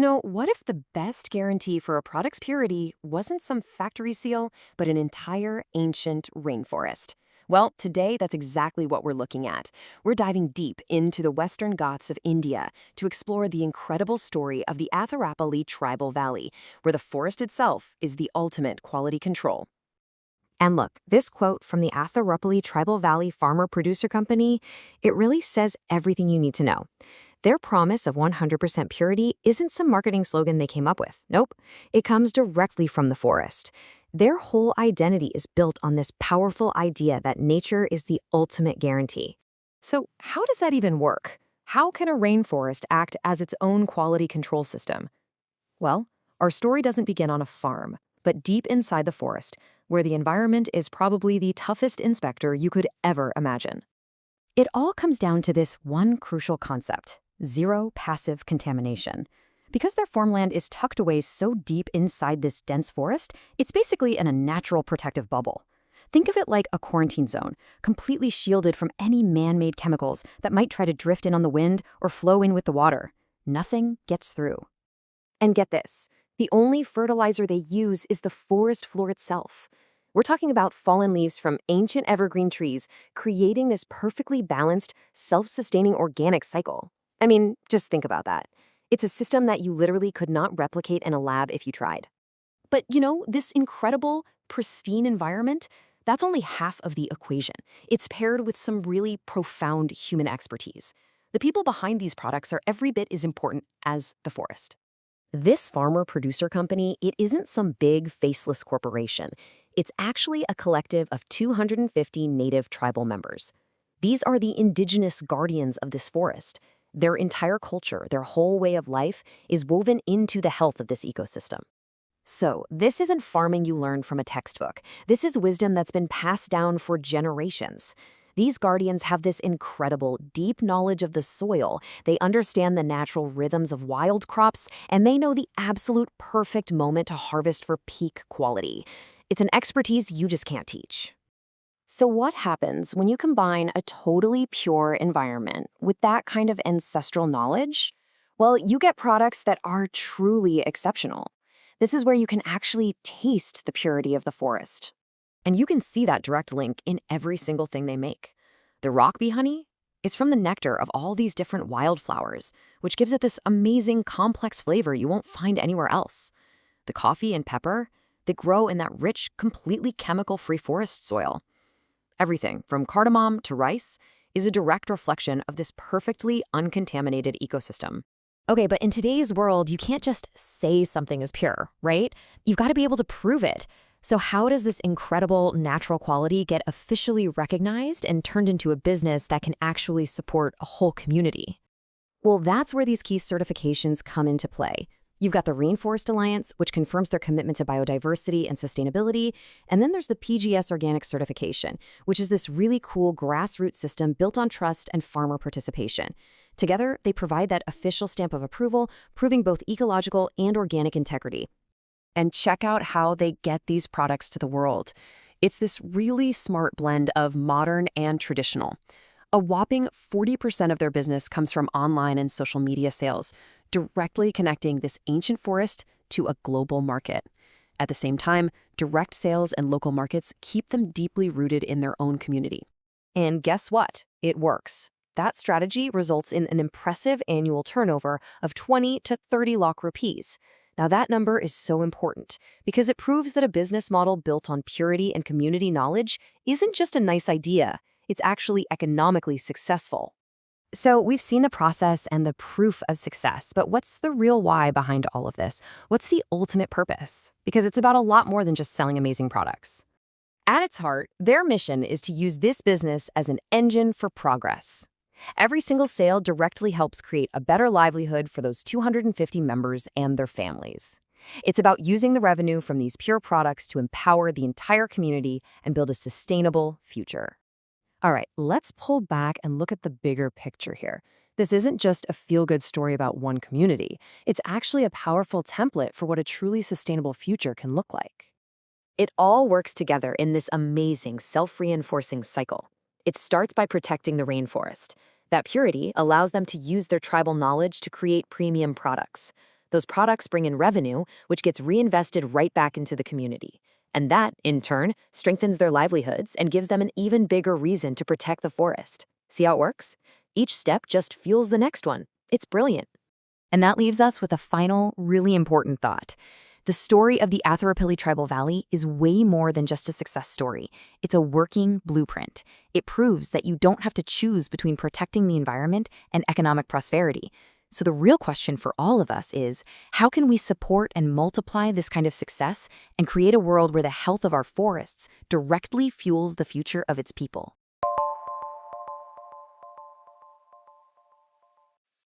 What if the best guarantee for a product's purity wasn't some factory seal, but an entire ancient rainforest? Well, today that's exactly what we're looking at. We're diving deep into the Western Ghats of India to explore the incredible story of the Athirappilly tribal valley, where the forest itself is the ultimate quality control. And look, this quote from the Athirappilly Tribal Valley Farmer Producer Company, it really says everything you need to know. Their promise of 100% purity isn't some marketing slogan they came up with. Nope, it comes directly from the forest. Their whole identity is built on this powerful idea that nature is the ultimate guarantee. So, how does that even work? How can a rainforest act as its own quality control system? Well, our story doesn't begin on a farm, but deep inside the forest, where the environment is probably the toughest inspector you could ever imagine. It all comes down to this one crucial concept: zero passive contamination. Because their farmland is tucked away so deep inside this dense forest, it's basically in a natural protective bubble. Think of it like a quarantine zone, completely shielded from any man-made chemicals that might try to drift in on the wind or flow in with the water. Nothing gets through. And get this, the only fertilizer they use is the forest floor itself. We're talking about fallen leaves from ancient evergreen trees, creating this perfectly balanced, self-sustaining organic cycle. I mean, just think about that. It's a system that you literally could not replicate in a lab if you tried. But this incredible, pristine environment, that's only half of the equation. It's paired with some really profound human expertise. The people behind these products are every bit as important as the forest. This farmer-producer company, it isn't some big, faceless corporation. It's actually a collective of 250 native tribal members. These are the indigenous guardians of this forest. Their entire culture, their whole way of life, is woven into the health of this ecosystem. So, this isn't farming you learned from a textbook. This is wisdom that's been passed down for generations. These guardians have this incredible, deep knowledge of the soil. They understand the natural rhythms of wild crops, and they know the absolute perfect moment to harvest for peak quality. It's an expertise you just can't teach. So what happens when you combine a totally pure environment with that kind of ancestral knowledge? Well, you get products that are truly exceptional. This is where you can actually taste the purity of the forest. And you can see that direct link in every single thing they make. The rock bee honey, it's from the nectar of all these different wildflowers, which gives it this amazing complex flavor you won't find anywhere else. The coffee and pepper, they grow in that rich, completely chemical-free forest soil. Everything from cardamom to rice is a direct reflection of this perfectly uncontaminated ecosystem. Okay, but in today's world, you can't just say something is pure, right? You've got to be able to prove it. So how does this incredible natural quality get officially recognized and turned into a business that can actually support a whole community? Well, that's where these key certifications come into play. You've got the Rainforest Alliance, which confirms their commitment to biodiversity and sustainability, and then there's the PGS Organic certification, which is this really cool grassroots system built on trust and farmer participation. Together, they provide that official stamp of approval, proving both ecological and organic integrity. And check out how they get these products to the world. It's this really smart blend of modern and traditional. A whopping 40% of their business comes from online and social media sales, directly connecting this ancient forest to a global market. At the same time, direct sales and local markets keep them deeply rooted in their own community. And guess what? It works. That strategy results in an impressive annual turnover of 20 to 30 lakh rupees. Now that number is so important because it proves that a business model built on purity and community knowledge isn't just a nice idea, it's actually economically successful. So we've seen the process and the proof of success, but what's the real why behind all of this? What's the ultimate purpose? Because it's about a lot more than just selling amazing products. At its heart, their mission is to use this business as an engine for progress. Every single sale directly helps create a better livelihood for those 250 members and their families. It's about using the revenue from these pure products to empower the entire community and build a sustainable future. All right, let's pull back and look at the bigger picture here. This isn't just a feel-good story about one community. It's actually a powerful template for what a truly sustainable future can look like. It all works together in this amazing self-reinforcing cycle. It starts by protecting the rainforest. That purity allows them to use their tribal knowledge to create premium products. Those products bring in revenue, which gets reinvested right back into the community. And that, in turn, strengthens their livelihoods and gives them an even bigger reason to protect the forest. See how it works? Each step just fuels the next one. It's brilliant. And that leaves us with a final, really important thought. The story of the Athirappilly Tribal Valley is way more than just a success story. It's a working blueprint. It proves that you don't have to choose between protecting the environment and economic prosperity. So the real question for all of us is, how can we support and multiply this kind of success and create a world where the health of our forests directly fuels the future of its people?